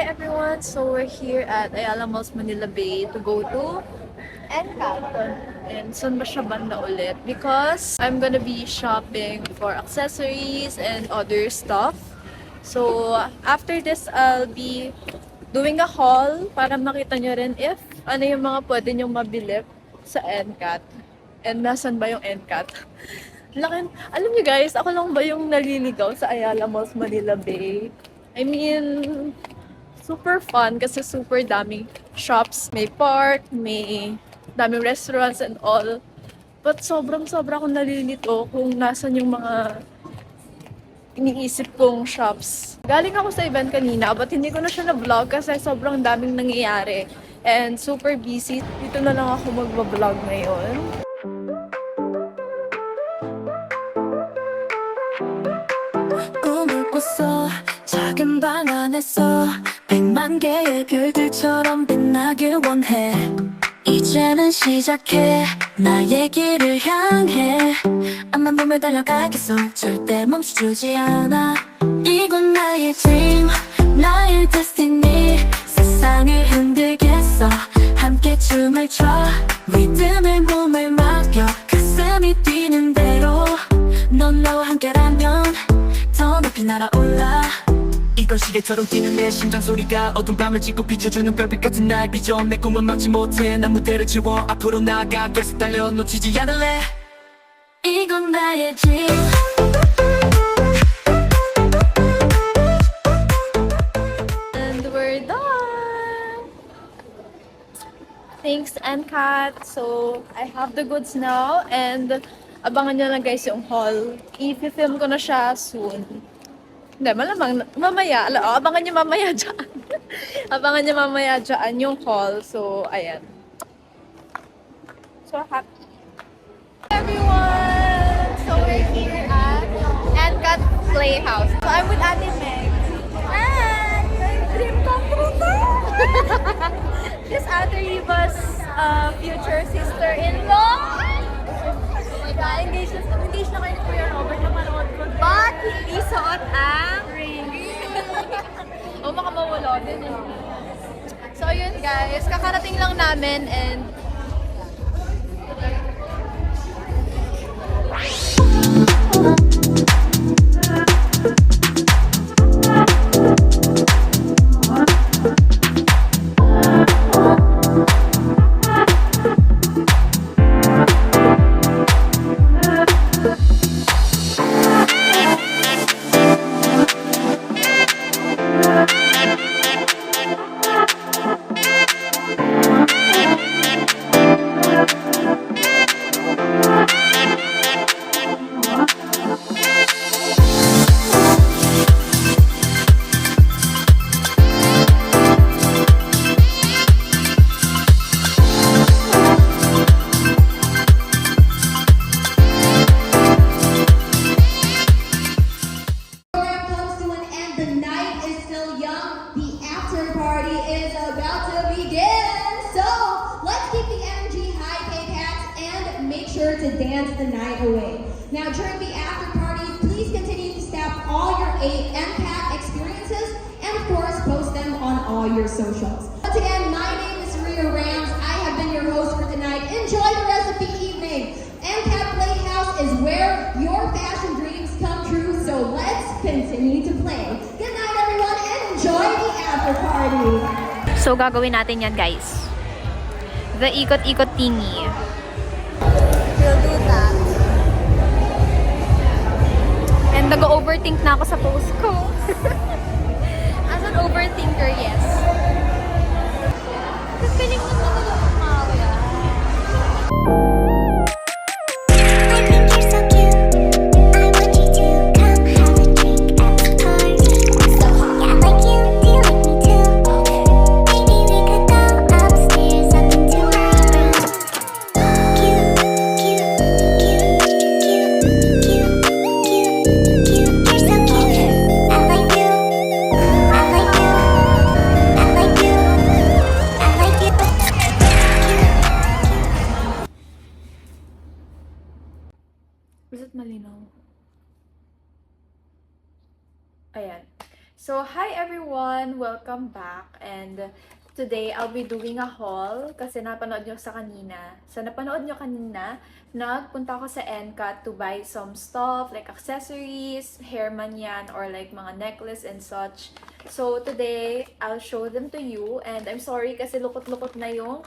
Hi everyone! So we're here at Ayala Malls Manila Bay to go to NCAT. And saan ba siya banda ulit? Because I'm gonna be shopping for accessories and other stuff. So after this, I'll be doing a haul para makita nyo rin if ano yung mga pwede nyong mabili sa NCAT. And nasan ba yung NCAT? Alam niyo guys, ako lang ba yung naliligaw sa Ayala Malls Manila Bay? I mean, super fun kasi super daming shops, may park, may daming restaurants and all. But sobrang-sobra akong nalilito kung nasan yung mga iniisip kong shops. Galing ako sa event kanina, but hindi ko na siya na-vlog kasi sobrang daming nangyayari. And super busy. Dito na lang ako magbablog ngayon. 꿈을 꿨어 작은 방 안에서 100만 개의 별들처럼 빛나길 원해 이제는 시작해 나의 길을 향해 앞만 보며 달려가겠어 절대 멈춰주지 않아 이건 나의 dream 나의 destiny 세상을 흔들겠어 함께 춤을 춰 리듬에 몸을 맡겨 가슴이 뛰는 대로 넌 나와 함께라면 더 높이 날아올라 이건 시계처럼 뛰는 내 심장 소리가 어두운 밤을 찢고 비춰주는 별빛 같은 날 비춰 내 꿈은 막지 못해 난 무대를 지워 앞으로 나아가 계속 달려 놓치지 않을래 이건 나의 dream And we're done! Thanks NCAT! So, I have the goods now and abangan nyo lang guys yung haul. I-film ko na siya soon. Hindi, malamang mamaya. Abangan nyo mamaya dyan. Abangan nyo mamaya dyan yung haul. So, ayan. So, happy. Everyone! So, we're here at NCAT Playhouse. So, I'm with Ate Meg. And my dream come true to! This Ate Riva's future sister-in-law! Engage na kayo ni Kuya Robert na manood ko. But hindi suot ang ring. O baka mawala din eh. So yun guys, kakarating lang namin and to dance the night away. Now during the after party, please continue to snap all your 8 MCAT experiences and of course post them on all your socials. Once again, my name is Ria Rams. I have been your host for tonight. Enjoy the rest of the evening. MCAT Playhouse is where your fashion dreams come true, so let's continue to play. Good night everyone and enjoy the after party. So, gagawin natin yan, guys. The ikot-ikot thingy. we'll do that. And nag-overthink na ako sa post ko. As an overthinker, yes. Feeling ko naman ako kumawala. everyone! Welcome back, and today I'll be doing a haul kasi napanood nyo kanina, nagpunta ako sa NCAT to buy some stuff like accessories, hair man yan, or like mga necklace and such. So today, I'll show them to you, and I'm sorry kasi lukot-lukot na yung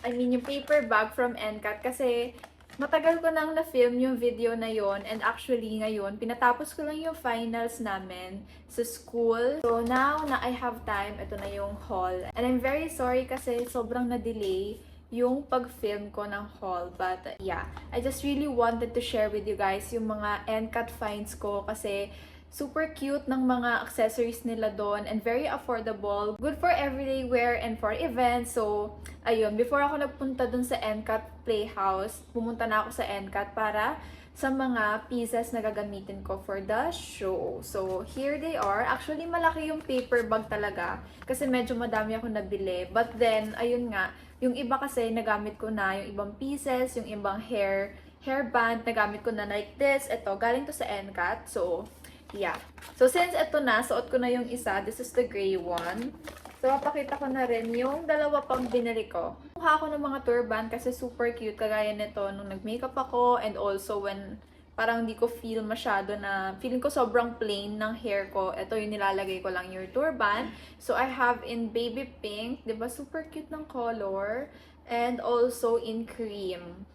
yung paper bag from NCAT kasi matagal ko nang na-film yung video na yon, and actually ngayon, pinatapos ko lang yung finals namin sa school. So now na I have time, ito na yung haul. And I'm very sorry kasi sobrang na-delay yung pag-film ko ng haul. But yeah, I just really wanted to share with you guys yung mga NCAT finds ko kasi super cute ng mga accessories nila doon and very affordable. Good for everyday wear and for events. So, ayun, before ako nagpunta doon sa NCAT Playhouse, pumunta na ako sa NCAT para sa mga pieces na gagamitin ko for the show. So, here they are. Actually, malaki yung paper bag talaga kasi medyo madami ako nabili. But then, ayun nga, yung iba kasi nagamit ko na, yung ibang pieces, yung ibang hairband, nagamit ko na like this. Ito, galing to sa NCAT. So, yeah. So, since ito na, suot ko na yung isa. This is the gray one. So, mapakita ko na rin yung dalawa pang binili ko. Kuha ako ng mga turban kasi super cute. Kagaya nito nung nag-makeup ako and also when parang hindi ko feel masyado na, feeling ko sobrang plain ng hair ko. Ito yung nilalagay ko lang yung turban. So, I have in baby pink. Diba? Super cute ng color. And also in cream.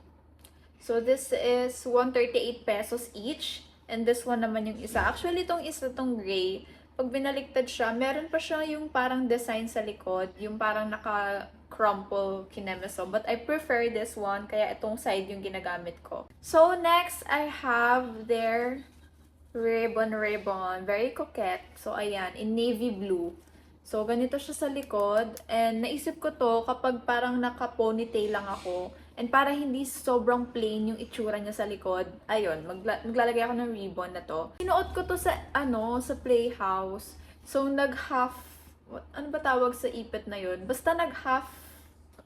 So, this is 138 pesos each. And this one naman yung isa. Actually, itong isa, itong gray, pag binaliktad siya, meron pa siya yung parang design sa likod, yung parang naka-crumple kinemeso. But I prefer this one, kaya itong side yung ginagamit ko. So, next, I have their ribbon. Very coquette. So, ayan, in navy blue. So, ganito siya sa likod. And naisip ko to kapag parang naka-ponytail lang ako. And para hindi sobrang plain yung itsura niya sa likod, ayun, maglalagay ako ng ribbon na to. Sinuot ko to sa, sa playhouse. So, ano ba tawag sa ipit na yun? Basta nag-half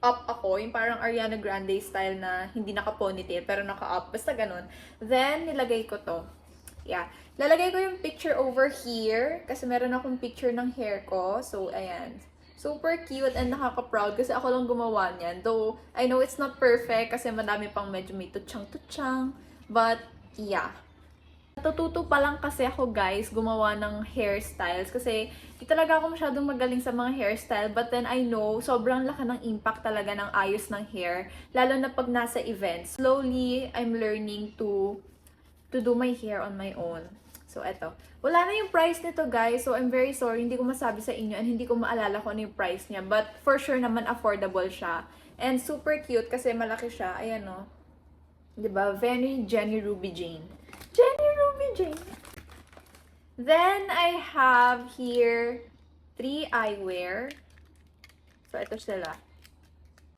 up ako, yung parang Ariana Grande style na hindi naka-ponytail, pero naka-up. Basta ganun. Then, nilagay ko to. Yeah. Lalagay ko yung picture over here, kasi meron akong picture ng hair ko. So, ayan. Super cute and nakaka-proud kasi ako lang gumawa niyan. Though, I know it's not perfect kasi madami pang medyo may tutsang-tutsang. But, yeah. Natututo pa lang kasi ako, guys, gumawa ng hairstyles. Kasi, di talaga ako masyadong magaling sa mga hairstyle. But then, I know, sobrang laki ng impact talaga ng ayos ng hair. Lalo na pag nasa events. Slowly, I'm learning to do my hair on my own. So, eto. Wala na yung price nito, guys. So, I'm very sorry. Hindi ko masabi sa inyo and hindi ko maalala kung ano yung price niya. But, for sure naman, affordable siya. And super cute kasi malaki siya. Ayan, o. Diba? Very Jenny Ruby Jane. Jenny Ruby Jane! Then, I have here 3 eyewear. So, ito sila.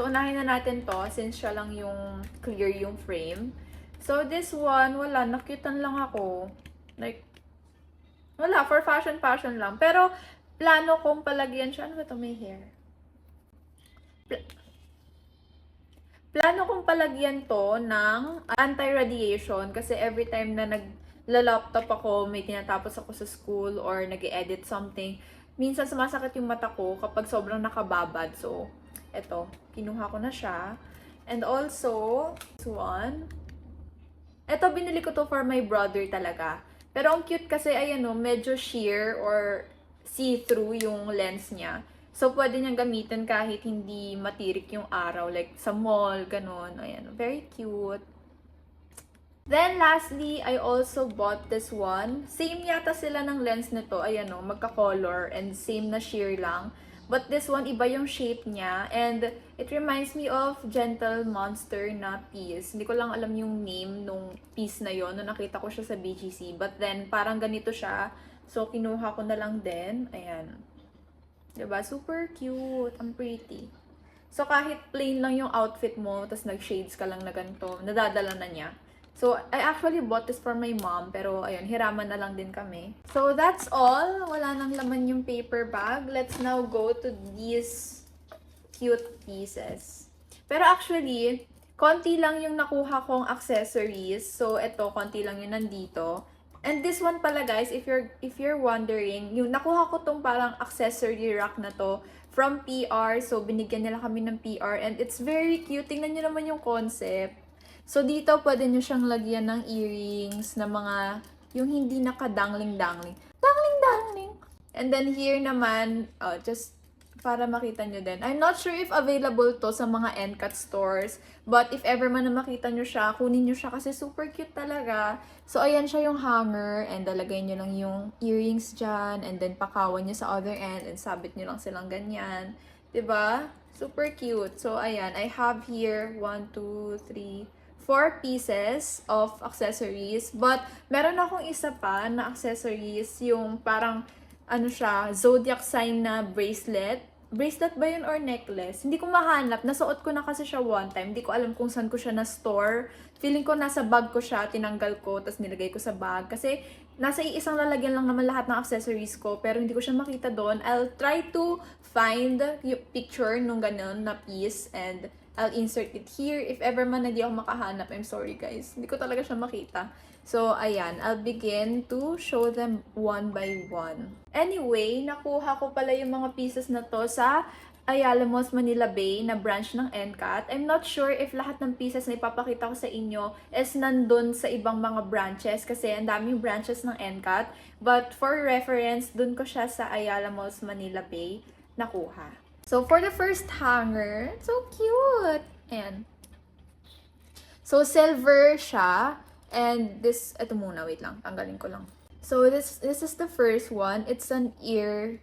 So, unahin na natin to since siya lang yung clear yung frame. So, this one, wala. Nakyutan lang ako. Like, wala, for fashion lang. Pero, plano kong palagyan siya. Ano ba ito? May hair. Plano kong palagyan to ng anti-radiation kasi every time na nagla-laptop ako, may tinatapos ako sa school or nag-edit something, minsan sumasakit yung mata ko kapag sobrang nakababad. So, eto, kinuha ko na siya. And also, this one. Eto, binili ko to for my brother talaga. Pero ang cute kasi, ayan o, medyo sheer or see-through yung lens niya. So, pwede niyang gamitin kahit hindi matirik yung araw. Like, sa mall, ganun. Ayan, very cute. Then, lastly, I also bought this one. Same yata sila ng lens nito. Ayan o, magka-color and same na sheer lang. But this one, iba yung shape niya. And it reminds me of Gentle Monster na piece. Hindi ko lang alam yung name nung piece na yon nung nakita ko siya sa BGC. But then, parang ganito siya. So, kinuha ko na lang din. Ayan. Diba? Super cute. Ang pretty. So, kahit plain lang yung outfit mo, tas nag-shades ka lang na ganito, nadadala na niya. So, I actually bought this for my mom, pero ayun, hiraman na lang din kami. So, that's all. Wala nang laman yung paper bag. Let's now go to these cute pieces. Pero actually, konti lang yung nakuha kong accessories. So, ito, konti lang yung nandito. And this one pala guys, if you're wondering, yung nakuha ko tong parang accessory rack na to from PR. So binigyan nila kami ng PR and it's very cute. Tingnan niyo naman yung concept. So dito pwede niyo siyang lagyan ng earrings na mga yung hindi nakadangling-dangling. Dangling-dangling. And then here naman, just para makita nyo din. I'm not sure if available to sa mga NCAT stores. But if ever man na makita nyo siya, kunin nyo siya kasi super cute talaga. So, ayan siya yung hanger. And dalagay nyo lang yung earrings dyan. And then, pakawan nyo sa other end. And sabit nyo lang silang ganyan. 'Di ba? Super cute. So, ayan. I have here 1, 2, 3, 4 pieces of accessories. But, meron akong isa pa na accessories. Yung parang ano siya, zodiac sign na bracelet. Bracelet ba yun or necklace? Hindi ko mahanap. Nasuot ko na kasi siya one time. Hindi ko alam kung saan ko siya na-store. Feeling ko nasa bag ko siya. Tinanggal ko, tapos nilagay ko sa bag. Kasi nasa iisang lalagyan lang naman lahat ng accessories ko. Pero hindi ko siya makita doon. I'll try to find yung picture nung ganun na piece. And I'll insert it here. If ever man na di ako makahanap, I'm sorry guys. Hindi ko talaga siya makita. So, ayan. I'll begin to show them one by one. Anyway, nakuha ko pala yung mga pieces na to sa Ayala Malls Manila Bay na branch ng NCAT. I'm not sure if lahat ng pieces na ipapakita ko sa inyo is nandun sa ibang mga branches kasi ang daming branches ng NCAT. But for reference, dun ko siya sa Ayala Malls Manila Bay nakuha. So, for the first hanger, so cute! Ayan. So, silver siya. And this, ito muna, wait lang, tanggalin ko lang. So, this is the first one. It's an ear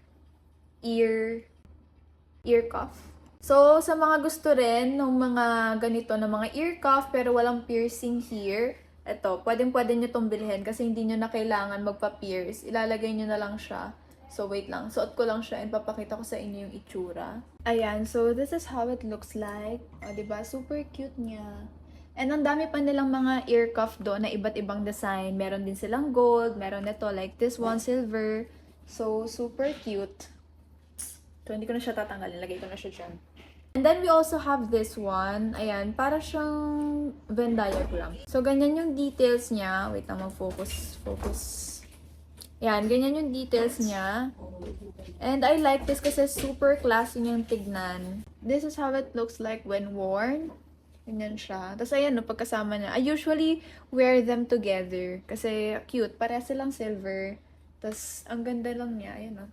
cuff. So, sa mga gusto rin ng mga ganito na mga ear cuff pero walang piercing here, ito, pwede nyo itong bilhin kasi hindi nyo na kailangan magpa-pierce. Ilalagay nyo na lang siya. So, wait lang. Suot ko lang siya and papakita ko sa inyo yung itsura. Ayan, so this is how it looks like. O, diba? Super cute niya. And ang dami pa nilang mga ear cuff doon na iba't ibang design. Meron din silang gold, meron nito like this one, silver. So, super cute. So, hindi ko na siya tatanggalin. Lagay ko na siya dyan. And then, we also have this one. Ayan, para siyang Venn diagram. So, ganyan yung details niya. Wait lang, mag-focus. Ayan, ganyan yung details niya. And I like this kasi super classy niyang tignan. This is how it looks like when worn. Ganyan siya. Tapos ayan, no, pagkasama niya. I usually wear them together. Kasi cute. Pareha silang silver. Tapos, ang ganda lang niya. Ayan, no.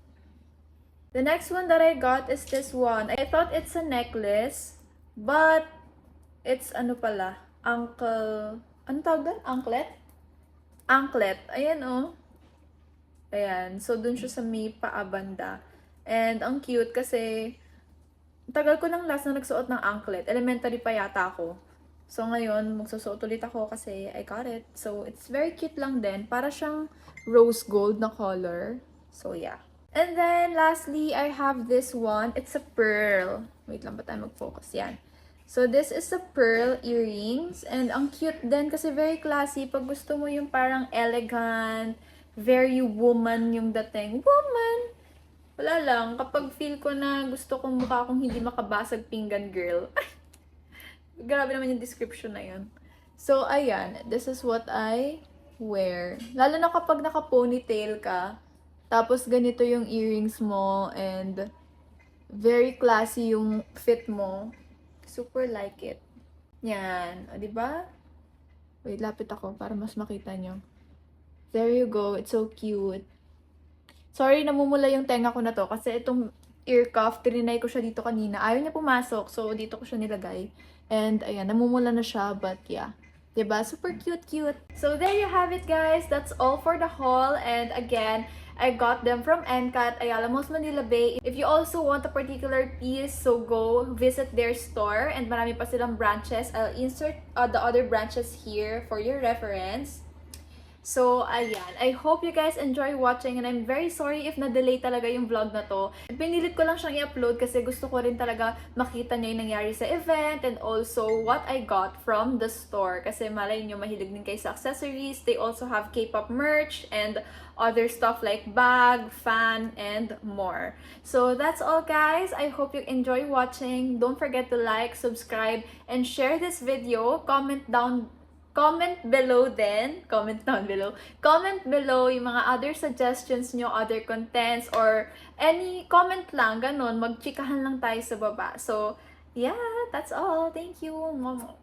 The next one that I got is this one. I thought it's a necklace. But, it's ano pala? Ankle. Ano tawag doon? Anklet? Anklet. Ayan, oh. Ayan. So, dun siya sa may paabanda. And, ang cute kasi tagal ko nang last na nagsuot ng anklet. Elementary pa yata ako. So, ngayon, magsusuot ulit ako kasi I got it. So, it's very cute lang din. Para siyang rose gold na color. So, yeah. And then, lastly, I have this one. It's a pearl. Wait lang, ba tayo mag-focus? Yan. So, this is a pearl earrings. And ang cute din kasi very classy. Pag gusto mo yung parang elegant, very woman yung dating. Woman! Wala lang, kapag feel ko na gusto kong mukha akong hindi makabasag pinggan girl. Grabe naman yung description na yun. So, ayan. This is what I wear. Lalo na kapag naka-ponytail ka, tapos ganito yung earrings mo, and very classy yung fit mo. Super like it. Yan. O, diba? Wait, lapit ako para mas makita nyo. There you go. It's so cute. Sorry, namumula yung tenga ko na to kasi itong ear cuff, trinay ko siya dito kanina. Ayaw niya pumasok, so dito ko siya nilagay. And ayan, namumula na siya, but yeah. Diba? Super cute. So there you have it, guys. That's all for the haul. And again, I got them from NCAT, Ayala Malls Manila Bay. If you also want a particular piece, so go visit their store. And marami pa silang branches. I'll insert the other branches here for your reference. So, ayan. I hope you guys enjoy watching and I'm very sorry if na-delay talaga yung vlog na to. Pinilit ko lang siyang i-upload kasi gusto ko rin talaga makita nyo yung nangyari sa event and also what I got from the store. Kasi malay nyo, mahilig din kayo sa accessories. They also have K-pop merch and other stuff like bag, fan, and more. So, that's all guys. I hope you enjoy watching. Don't forget to like, subscribe, and share this video. Comment down comment below din. Comment down below. Comment below yung mga other suggestions nyo, other contents, or any comment lang, ganun. Magchikahan lang tayo sa baba. So, yeah, that's all. Thank you, Momo.